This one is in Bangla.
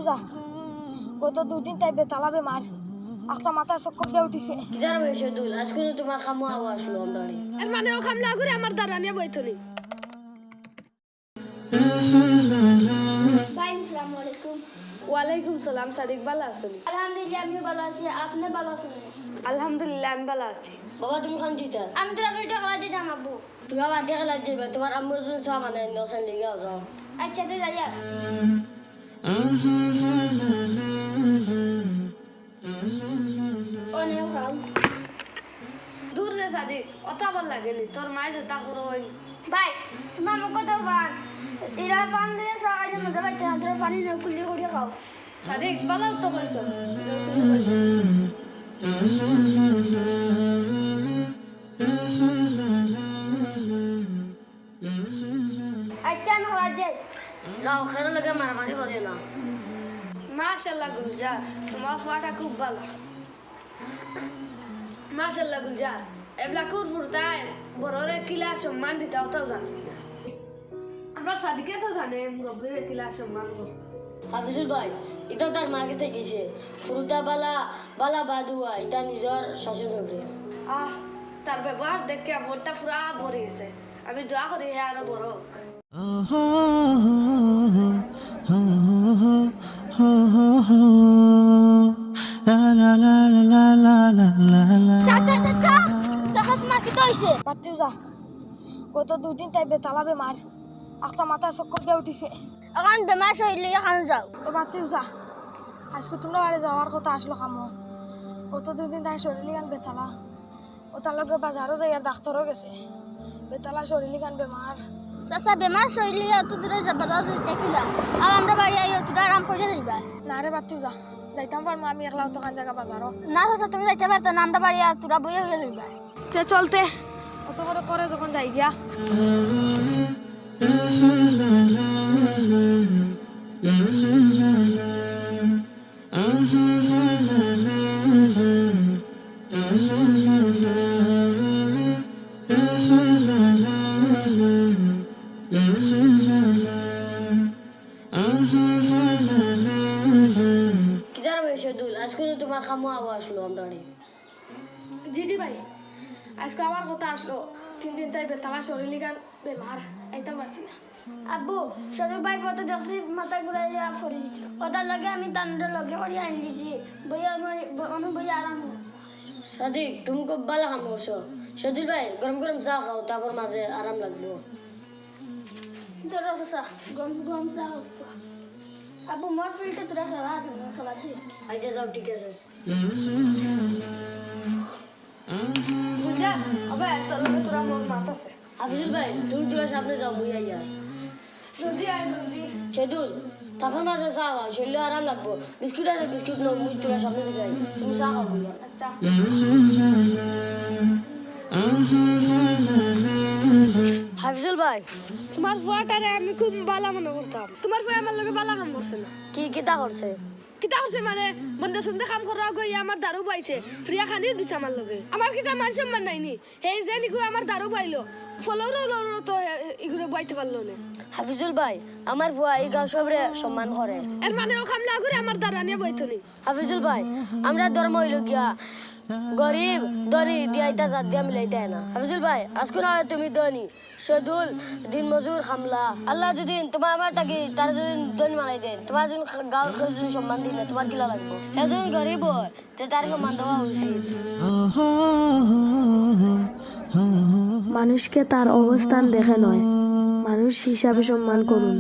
যা গত 2 দিন তাই বেতালা বেমার একটা মাথা চক্কর দিয়ে উঠিছে কিদার হয়েছে দুল আজকে তোমার খামো আওয়া আসলো আমরা এর মানে ও খামলা করে আমার দাঁড়ানিয়া বইতনি ভাই আসসালামু আলাইকুম। ওয়ালাইকুম সালাম সাদিক ভালো আছেন আলহামদুলিল্লাহ আমি ভালো আছি, আপনি ভালো আছেন? আলহামদুলিল্লাহ আমি ভালো আছি বাবা তুমি খান চিতা আমি তোরা বেটা খেলা যেতাম আব্বু। তুমি আবার দেখা লাগবে তোমার আম্মু যদি চা মানে নসান লিগে যাও আচ্ছা তো যাই আর অনেক খাও। দূর রে সাদিক অত ভাল লাগেনি তোর মায়ে যেটা করো ভাই তোমার মুখ তো বান এরা পান দিয়ে সকালে মধ্যে বাইতে হাতের পানি না কুলি করে খাও। সাদিক ভালো তো কইছো আচ্ছা না খাওয়া যাই। যাও খেলা লাগে মারামারি করে না মাশাআল্লাহ গুলজার তোমার ফাটা খুব ভালো মাশাআল্লাহ গুলজার এবলা কুর ফুরতায় বড়রে কিলা সম্মান দিতাও তাও জানি না আমরা সাদিকে তো জানে মুরব্বির কিলা সম্মান করতে হাফিজুল ভাই এটা তার মা কাছে গেছে ফুরুতা বালা বালা বাদুয়া এটা নিজের শাশুড়ি উপরে আহ তার ব্যবহার দেখে মনটা পুরা ভরে গেছে আমি দোয়া করি হে আরো বড় হোক। চাচা চাচা চাচা তোমার কি তো হইছে? বাচ্চু যা গত 2 দিন তাই বেতালা বেমার একটা মাথা চক্কর দিয়ে উঠিছে এখন বেমার শরীরে এখানে যাও। তো বাচ্চু যা আজকে তোমরা বাড়ি যাওয়ার কথা আসলো খামো গত 2 দিন তাই শরীরে গান বেতালা ও তার লগে বাজারও যাই আর ডাক্তারও গেছে বেতালা শরীরে গান বেমার চাচা বেমার শরীরে এত দূরে যাবা দাও দিতে কিলা আর আমরা বাড়ি আই তোরা আরাম করে যাইবা। না রে বাচ্চু যা যাইতাম পারবো আমি একলা অতখান জায়গা বাজারও না চাচা তুমি যাইতে পারতো না, আমরা বাড়ি আর তোরা বইয়ে হয়ে যাইবা। তে চলতে অত করে করে যখন যাই গিয়া কিদার হয়েছে দুল আজকে তোমার খামো আওয়া আসলো আমরা জি ভাই আজকে আমার কথা আসলো 3 দিন তাই বেতালা শরীরে গান বেমার আইতাম পারছি না আব্বু সরু ভাই কত দেখছি মাথা ঘুরাইয়া পড়ে দিছিল ওটার লগে আমি তান্ডে লগে করে আনি দিছি বইয়া আমি বইয়া আরাম হবো। সাদিক তুমি খুব ভালো কাম করছো সদিল ভাই গরম গরম চা খাও তারপর মাঝে আরাম লাগবে তোরা চাচা গরম গরম চা খাও। আব্বু মোর ফিল্ডে তোরা খেলা আছে না খেলা দিয়ে আইতে যাও ঠিক আছে বুঝা আবার তোর লগে তোরা মোর মাত আছে হাফিজুল ভাই তুমি তোর সামনে যাও বইয়া ইয়ার যদি আই যদি সেদুল তারপর মাঝে চা খাও শরীরে আরাম লাগবো বিস্কুট আছে বিস্কুট নো মুই তোর সামনে দিকে যাই তুমি চা খাও বইয়া আচ্ছা হাফিজুল ভাই তোমার ফুয়াটারে আমি খুব ভালো মনে করতাম তোমার ফুয়া আমার লগে ভালো কাম করছে না কি কিতা করছে কিতা করছে মানে বন্ধে সন্ধে কাম করা গই আমার দারু পাইছে ফ্রিয়া খানি দিছে আমার লগে আমার কিতা মান সম্মান নাইনি হে যে নিকো আমার দারু পাইলো ফলোরও তো ইগুলো বাইতে পারলো না হাফিজুল ভাই আমার ভুয়া এই গাঁও সবরে সম্মান করে এর মানে ও খামলা করে আমার দাঁড়ানিয়া বইতনি হাফিজুল ভাই আমরা ধর্ম হইল গিয়া গরিব দরি দিয়াইতা জাত দিয়া মিলাই দেয় না হাফিজুল ভাই আজকে না তুমি ধনী সদুল দিন মজুর খামলা আল্লাহ যদি তোমার আমার থাকি তার যদি ধনী মালাই দেন তোমার যদি গাঁওর কেউ যদি সম্মান দিন না তোমার কিলা লাগবো এজন গরিব হয় তো তার সম্মান দেওয়া উচিত মানুষকে তার অবস্থান দেখে নয় মানুষ হিসাবে সম্মান করুন।